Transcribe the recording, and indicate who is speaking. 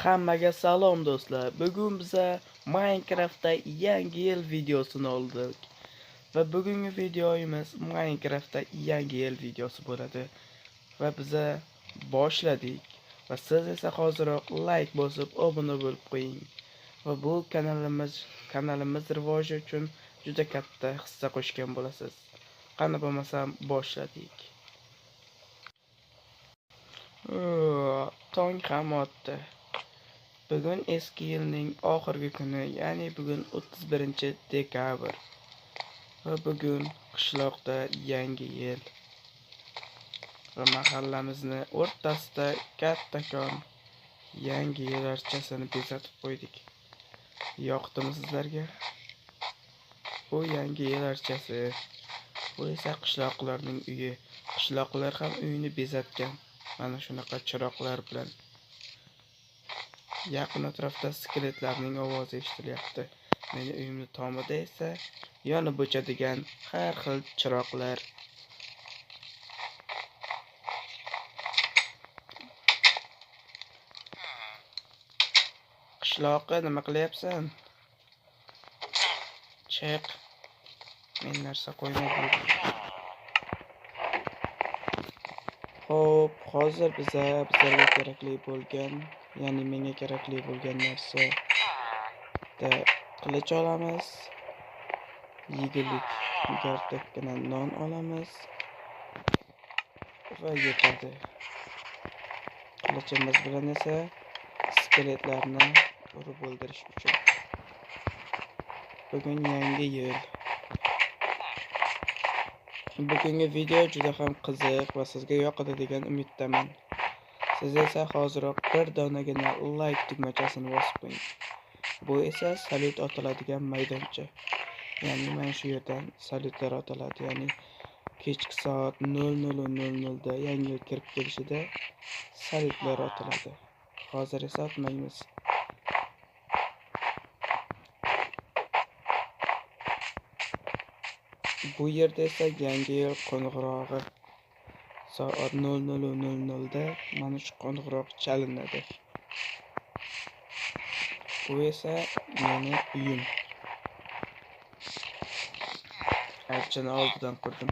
Speaker 1: Hammaga salom do'stlar. Bugun biza Minecraftda yangi yil videosini oldik. Va bugungi videomiz Minecraftda yangi yil videosi bo'ladi. Va biza boshladik. Va siz esa hoziroq like bosib, obuna bo'lib qo'ying. Va bu kanalimiz rivoji uchun juda katta hissa qo'shgan bo'lasiz. Qani bo'lmasam boshladik. Tong ham otdi. Bugun eski yilning oxirgi kuni, ya'ni bugun 31-dekabr. Va bugun qishloqda yangi yil. Va mahallamizni o'rtasida kattakon yangi yil archasini bezatib qo'ydik. Yoqdimi sizlarga? Bu yangi yil archasi. Bu esa qishloqlarning uyi. Qishloqlar ham uyini bezatgan. Mana shunaqa chiroqlar bilan. Yaqin atrofda skeletlarning ovozi eshitilyapti. Meni uyimni tomida esa yonib o'chadigan har xil chiroqlar. Qishloqqa nima qilyapsan? Chiq. Men narsa qo'ymadim. Xo'p, hozir bizlarga kerakli bo'lgan, ya'ni menga kerakli bo'lgan narsa qilich olamiz. Yegulik gardakkina non olamiz va yetadi. Qilichimiz bilan esa skeletlarni urib o'ldirish uchun. Bugun yangi yil. Bugungi video juda ham qiziq va sizga yoqadi degan umiddaman. Siz esa hoziroq bir donagina like tugmachasini bosib qo'ying. Bu esa salyut otiladigan maydoncha. Ya'ni mana shu yerdan salyutlar otiladi. Ya'ni kechki soat 00:00 da yangi yil kirib kelishida salyutlar otiladi. Hozir esa otmaymiz. Bu yerda esa yangi yil qo'ng'irog'i soat 00:00 da mana shu qo'ng'iroq chalinadi. Bu esa meni uyim. Archani oldidan qurdim.